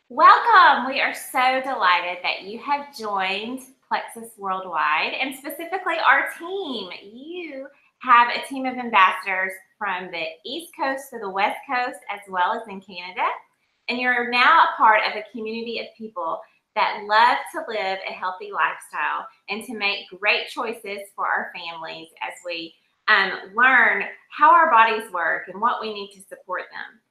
Welcome. We are so delighted that you have joined Plexus Worldwide and specifically our team. You have a team of ambassadors from the East Coast to the West Coast, as well as in Canada. And you're now a part of a community of people that love to live a healthy lifestyle and to make great choices for our families as we learn how our bodies work and what we need to support them.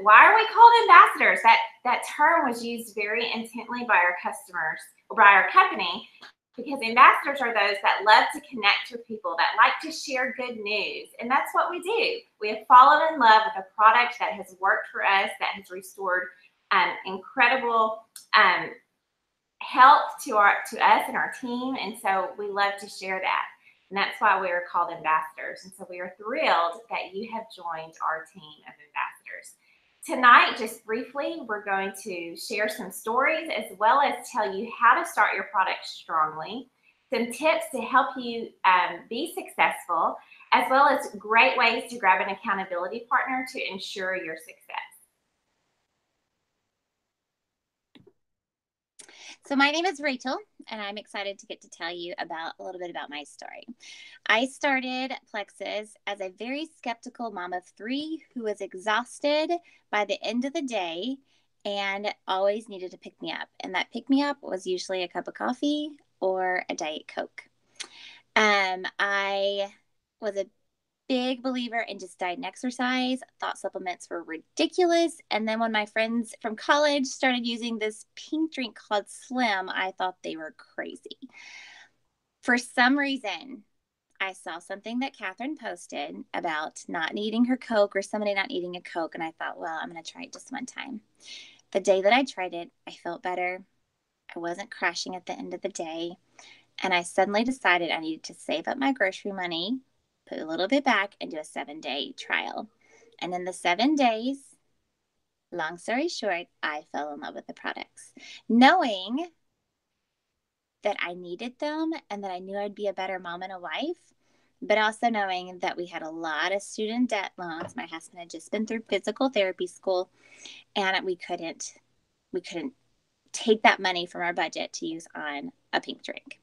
Why are we called ambassadors? That term was used very intently by our customers or by our company because ambassadors are those that love to connect with people, that like to share good news. And that's what we do. We have fallen in love with a product that has worked for us, that has restored incredible health to us and our team. And so we love to share that. And that's why we are called ambassadors. And so we are thrilled that you have joined our team of ambassadors. Tonight, just briefly, we're going to share some stories as well as tell you how to start your product strongly, some tips to help you be successful, as well as great ways to grab an accountability partner to ensure your success. So my name is Rachel, and I'm excited to get to tell you a little bit about my story. I started Plexus as a very skeptical mom of three who was exhausted by the end of the day and always needed to pick me up. And that pick me up was usually a cup of coffee or a Diet Coke. I was a big believer in just diet and exercise, thought supplements were ridiculous. And then when my friends from college started using this pink drink called Slim, I thought they were crazy. For some reason, I saw something that Catherine posted about not needing her Coke or somebody not needing a Coke. And I thought, well, I'm going to try it just one time. The day that I tried it, I felt better. I wasn't crashing at the end of the day. And I suddenly decided I needed to save up my grocery money, put a little bit back, and do a 7-day trial. And in the 7 days, long story short, I fell in love with the products, knowing that I needed them and that I knew I'd be a better mom and a wife, but also knowing that we had a lot of student debt loans. My husband had just been through physical therapy school, and we couldn't take that money from our budget to use on a pink drink.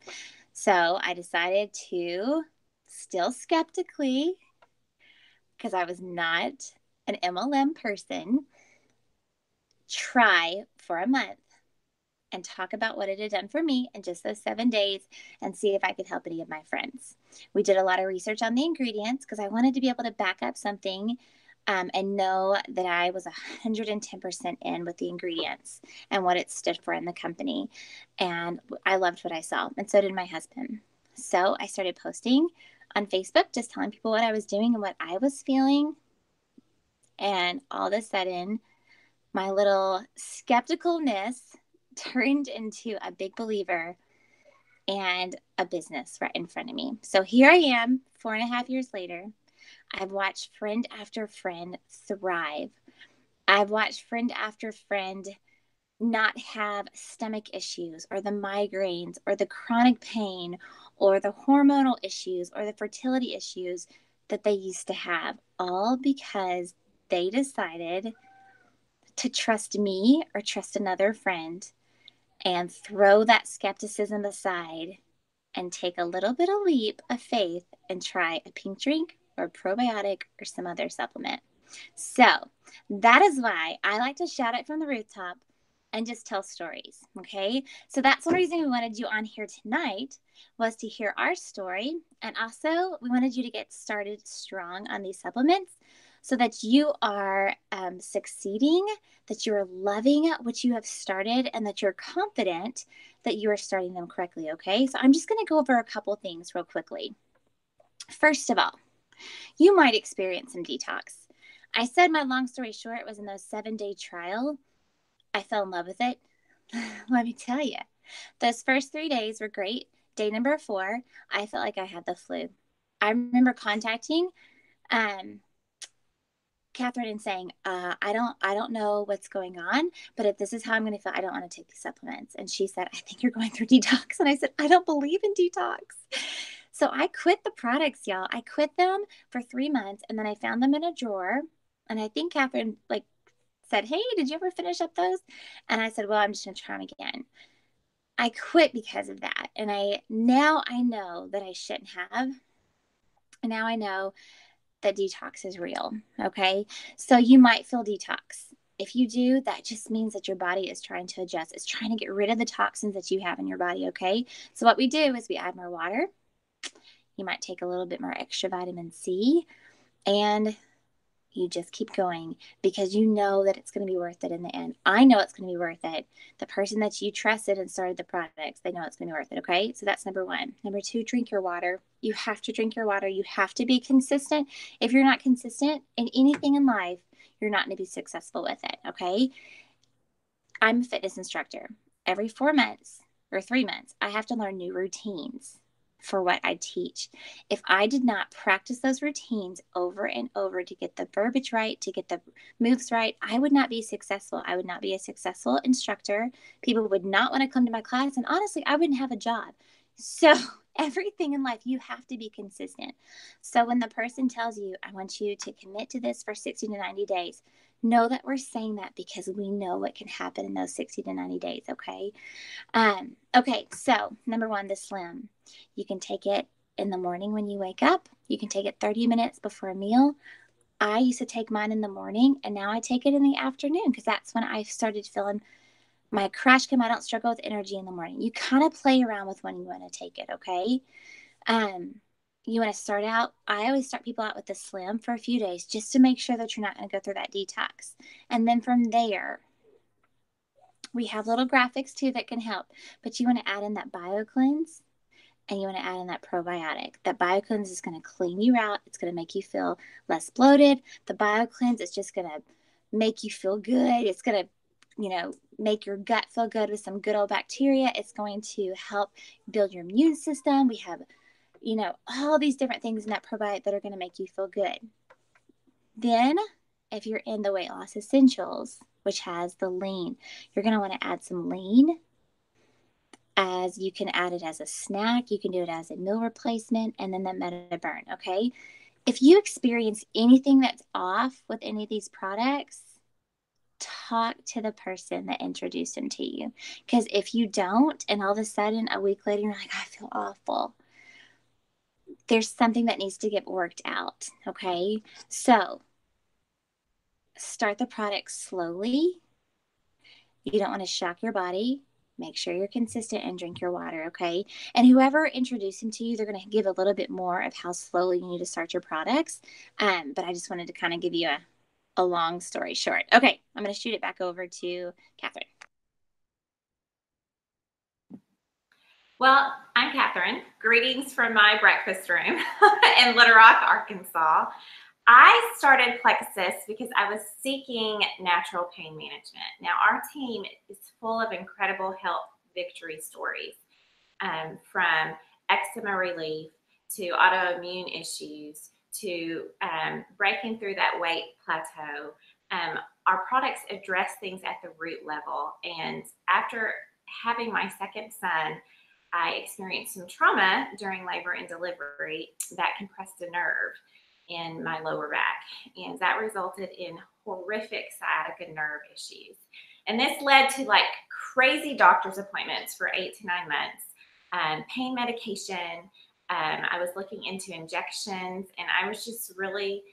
So I decided to, still skeptically, because I was not an MLM person, try for a month and talk about what it had done for me in just those 7 days and see if I could help any of my friends. We did a lot of research on the ingredients because I wanted to be able to back up something and know that I was 110% in with the ingredients and what it stood for in the company. And I loved what I saw, and so did my husband. So I started posting on Facebook, just telling people what I was doing and what I was feeling. And all of a sudden, my little skepticalness turned into a big believer and a business right in front of me. So here I am, 4.5 years later. I've watched friend after friend thrive. I've watched friend after friend not have stomach issues or the migraines or the chronic pain or the hormonal issues or the fertility issues that they used to have, all because they decided to trust me or trust another friend and throw that skepticism aside and take a little bit of leap of faith and try a pink drink or a probiotic or some other supplement. So that is why I like to shout it from the rooftop and just tell stories. Okay. So that's one reason we wanted you on here tonight, was to hear our story. And also we wanted you to get started strong on these supplements so that you are succeeding, that you're loving what you have started, and that you're confident that you are starting them correctly. Okay. So I'm just going to go over a couple things real quickly. First of all, you might experience some detox. I said my long story short was in those 7-day trial. I fell in love with it. Let me tell you, those first 3 days were great. Day number 4, I felt like I had the flu. I remember contacting Catherine and saying, I don't know what's going on, but if this is how I'm going to feel, I don't want to take these supplements. And she said, I think you're going through detox. And I said, I don't believe in detox. So I quit the products, y'all. I quit them for 3 months, and then I found them in a drawer. And I think Catherine said, hey, did you ever finish up those? And I said, well, I'm just going to try them again. I quit because of that. And now I know that I shouldn't have. And now I know that detox is real. Okay. So you might feel detox. If you do, that just means that your body is trying to adjust. It's trying to get rid of the toxins that you have in your body. Okay. So what we do is we add more water. You might take a little bit more extra vitamin C, and you just keep going because you know that it's going to be worth it in the end. I know it's going to be worth it. The person that you trusted and started the products, they know it's going to be worth it. Okay. So that's number one. Number two, drink your water. You have to drink your water. You have to be consistent. If you're not consistent in anything in life, you're not going to be successful with it. Okay. I'm a fitness instructor. Every 4 months or 3 months, I have to learn new routines for what I teach. If I did not practice those routines over and over to get the verbiage right, to get the moves right, I would not be successful. I would not be a successful instructor. People would not want to come to my class. And honestly, I wouldn't have a job. So everything in life, you have to be consistent. So when the person tells you, I want you to commit to this for 60 to 90 days, know that we're saying that because we know what can happen in those 60 to 90 days. Okay. Okay. So number one, the slim, you can take it in the morning when you wake up. You can take it 30 minutes before a meal. I used to take mine in the morning, and now I take it in the afternoon because that's when I started feeling my crash come. I don't struggle with energy in the morning. You kind of play around with when you want to take it. Okay. You want to start out, I always start people out with the slim for a few days just to make sure that you're not going to go through that detox. And then from there, we have little graphics too that can help, but you want to add in that BioCleanse and you want to add in that probiotic. That BioCleanse is going to clean you out. It's going to make you feel less bloated. The BioCleanse is just going to make you feel good. It's going to, make your gut feel good with some good old bacteria. It's going to help build your immune system. We have all these different things in that probiotic that are going to make you feel good. Then, if you're in the weight loss essentials, which has the lean, you're going to want to add some lean, as you can add it as a snack. You can do it as a meal replacement, and then the MetaBurn. Okay. If you experience anything that's off with any of these products, talk to the person that introduced them to you. Because if you don't, and all of a sudden a week later, you're like, I feel awful, there's something that needs to get worked out. Okay. So start the product slowly. You don't want to shock your body. Make sure you're consistent and drink your water. Okay. And whoever introduced them to you, they're going to give a little bit more of how slowly you need to start your products. But I just wanted to kind of give you a long story short. Okay. I'm going to shoot it back over to Catherine. Well, I'm Catherine. Greetings from my breakfast room in Little Rock, Arkansas. I started Plexus because I was seeking natural pain management. Now, our team is full of incredible health victory stories, from eczema relief to autoimmune issues to breaking through that weight plateau. Our products address things at the root level. And after having my second son, I experienced some trauma during labor and delivery that compressed a nerve in my lower back, and that resulted in horrific sciatica nerve issues. And this led to like crazy doctor's appointments for 8 to 9 months, pain medication. I was looking into injections, and I was just really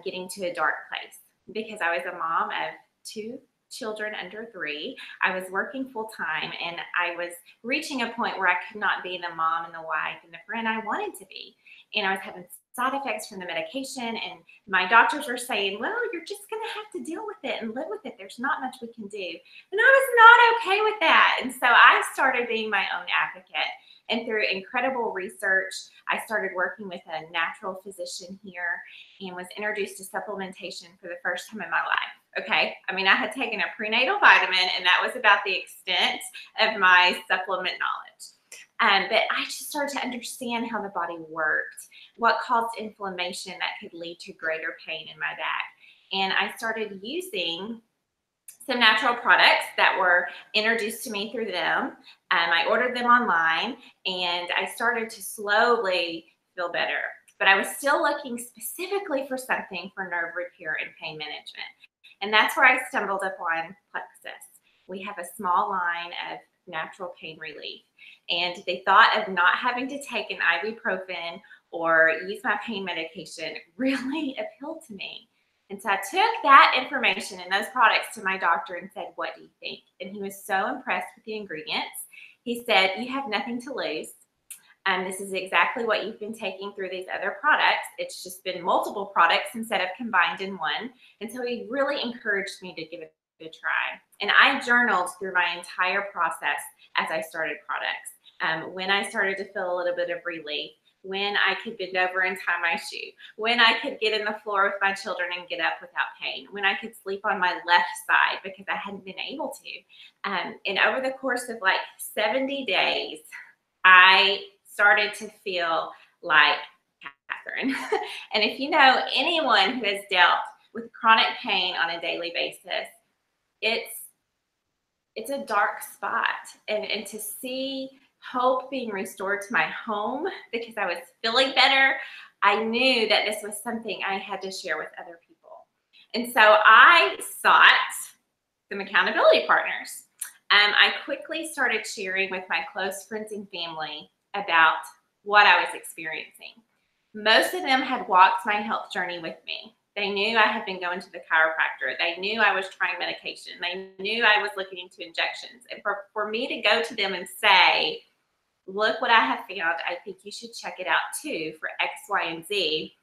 getting to a dark place because I was a mom of 2 children under 3. I was working full time, and I was reaching a point where I could not be the mom and the wife and the friend I wanted to be. And I was having side effects from the medication, and my doctors were saying, well, you're just going to have to deal with it and live with it. There's not much we can do. And I was not okay with that. And so I started being my own advocate. And through incredible research, I started working with a natural physician here and was introduced to supplementation for the first time in my life. Okay. I mean, I had taken a prenatal vitamin, and that was about the extent of my supplement knowledge. But I just started to understand how the body worked, what caused inflammation that could lead to greater pain in my back. And I started using some natural products that were introduced to me through them. I ordered them online, and I started to slowly feel better. But I was still looking specifically for something for nerve repair and pain management. And that's where I stumbled upon Plexus. We have a small line of natural pain relief. And the thought of not having to take an ibuprofen or use my pain medication really appealed to me. And so I took that information and those products to my doctor and said, what do you think? And he was so impressed with the ingredients. He said, you have nothing to lose. This is exactly what you've been taking through these other products. It's just been multiple products instead of combined in one. And so he really encouraged me to give it a try. And I journaled through my entire process as I started products. When I started to feel a little bit of relief, when I could bend over and tie my shoe, when I could get in the floor with my children and get up without pain, when I could sleep on my left side because I hadn't been able to. And over the course of like 70 days, I started to feel like Catherine. And if you know anyone who has dealt with chronic pain on a daily basis, it's a dark spot. And to see hope being restored to my home because I was feeling better, I knew that this was something I had to share with other people. And so I sought some accountability partners. I quickly started sharing with my close friends and family about what I was experiencing. Most of them had walked my health journey with me. They knew I had been going to the chiropractor. They knew I was trying medication. They knew I was looking into injections. And for me to go to them and say, look what I have found, I think you should check it out too for X, Y, and Z.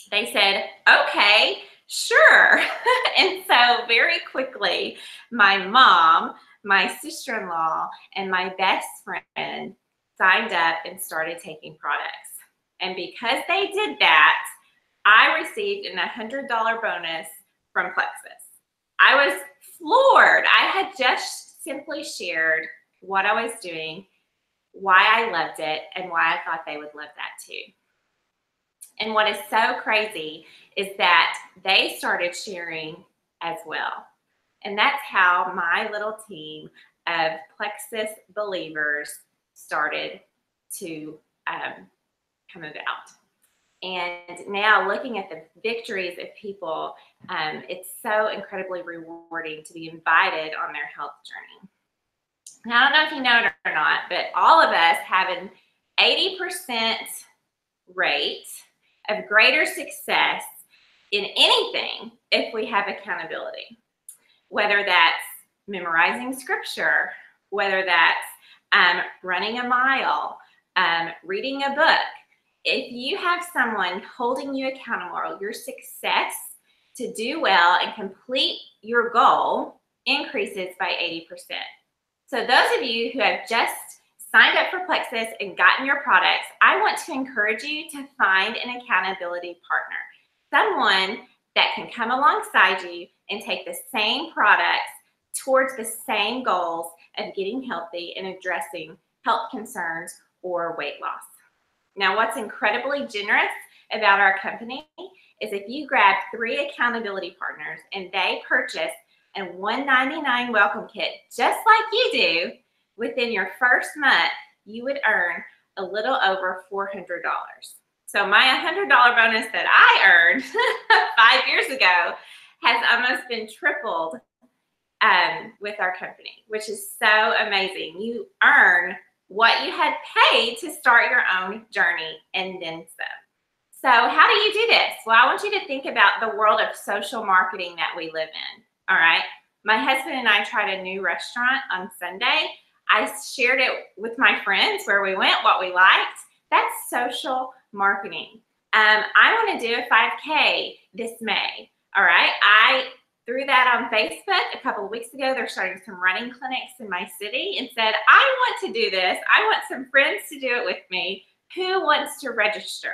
They said, okay, sure. And so very quickly, my mom, my sister-in-law, and my best friend signed up and started taking products. And because they did that, I received a $100 bonus from Plexus. I was floored. I had just simply shared what I was doing, why I loved it, and why I thought they would love that too. And what is so crazy is that they started sharing as well. And that's how my little team of Plexus believers started to come about. And now looking at the victories of people, it's so incredibly rewarding to be invited on their health journey. Now, I don't know if you know it or not, but all of us have an 80% rate of greater success in anything if we have accountability, whether that's memorizing scripture, whether that's running a mile, reading a book. If you have someone holding you accountable, your success to do well and complete your goal increases by 80%. So those of you who have just signed up for Plexus and gotten your products, I want to encourage you to find an accountability partner, someone that can come alongside you and take the same products towards the same goals of getting healthy and addressing health concerns or weight loss. Now, what's incredibly generous about our company is if you grab 3 accountability partners and they purchase a $199 welcome kit, just like you do, within your first month, you would earn a little over $400. So my $100 bonus that I earned 5 years ago has almost been tripled with our company, which is so amazing. You earn what you had paid to start your own journey and then some. So how do you do this? Well, I want you to think about the world of social marketing that we live in. All right. My husband and I tried a new restaurant on Sunday. I shared it with my friends where we went, what we liked. That's social marketing. I want to do a 5K this May. All right. I threw that on Facebook a couple of weeks ago. They're starting some running clinics in my city and said, I want to do this. I want some friends to do it with me. Who wants to register?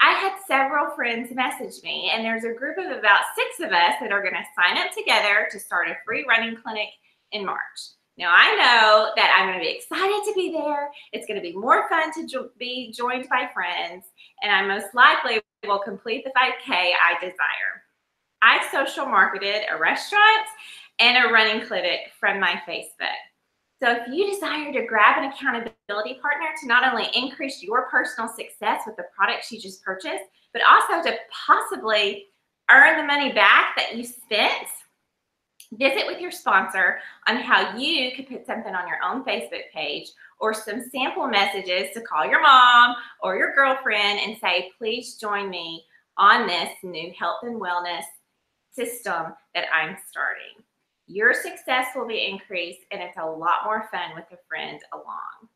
I had several friends message me, and there's a group of about 6 of us that are going to sign up together to start a free running clinic in March. Now, I know that I'm going to be excited to be there. It's going to be more fun to be joined by friends, and I most likely will complete the 5K I desire. I social marketed a restaurant and a running clinic from my Facebook. So if you desire to grab an accountability partner to not only increase your personal success with the products you just purchased, but also to possibly earn the money back that you spent, visit with your sponsor on how you could put something on your own Facebook page or some sample messages to call your mom or your girlfriend and say, please join me on this new health and wellness system that I'm starting. Your success will be increased, and it's a lot more fun with a friend along.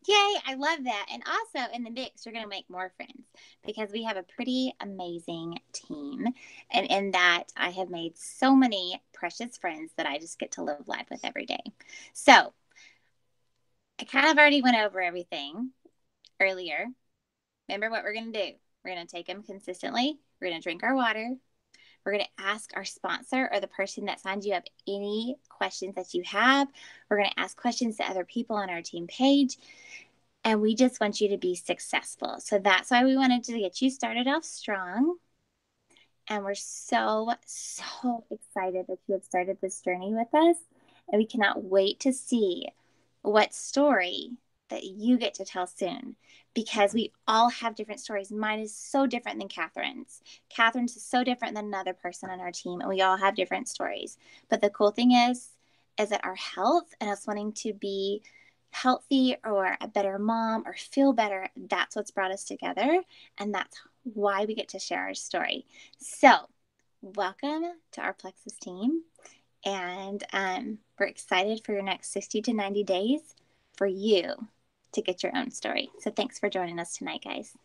Yay, I love that. And also in the mix, you're going to make more friends because we have a pretty amazing team. And in that, I have made so many precious friends that I just get to live life with every day. So I kind of already went over everything earlier. Remember what we're going to do? We're going to take them consistently. We're going to drink our water. We're going to ask our sponsor or the person that signed you up any questions that you have. We're going to ask questions to other people on our team page. And we just want you to be successful. So that's why we wanted to get you started off strong. And we're so, so excited that you have started this journey with us. And we cannot wait to see what story that you get to tell soon, because we all have different stories. Mine is so different than Catherine's. Catherine's is so different than another person on our team, and we all have different stories. But the cool thing is that our health and us wanting to be healthy or a better mom or feel better, that's what's brought us together, and that's why we get to share our story. So welcome to our Plexus team, and we're excited for your next 60 to 90 days for you to get your own story. So thanks for joining us tonight, guys.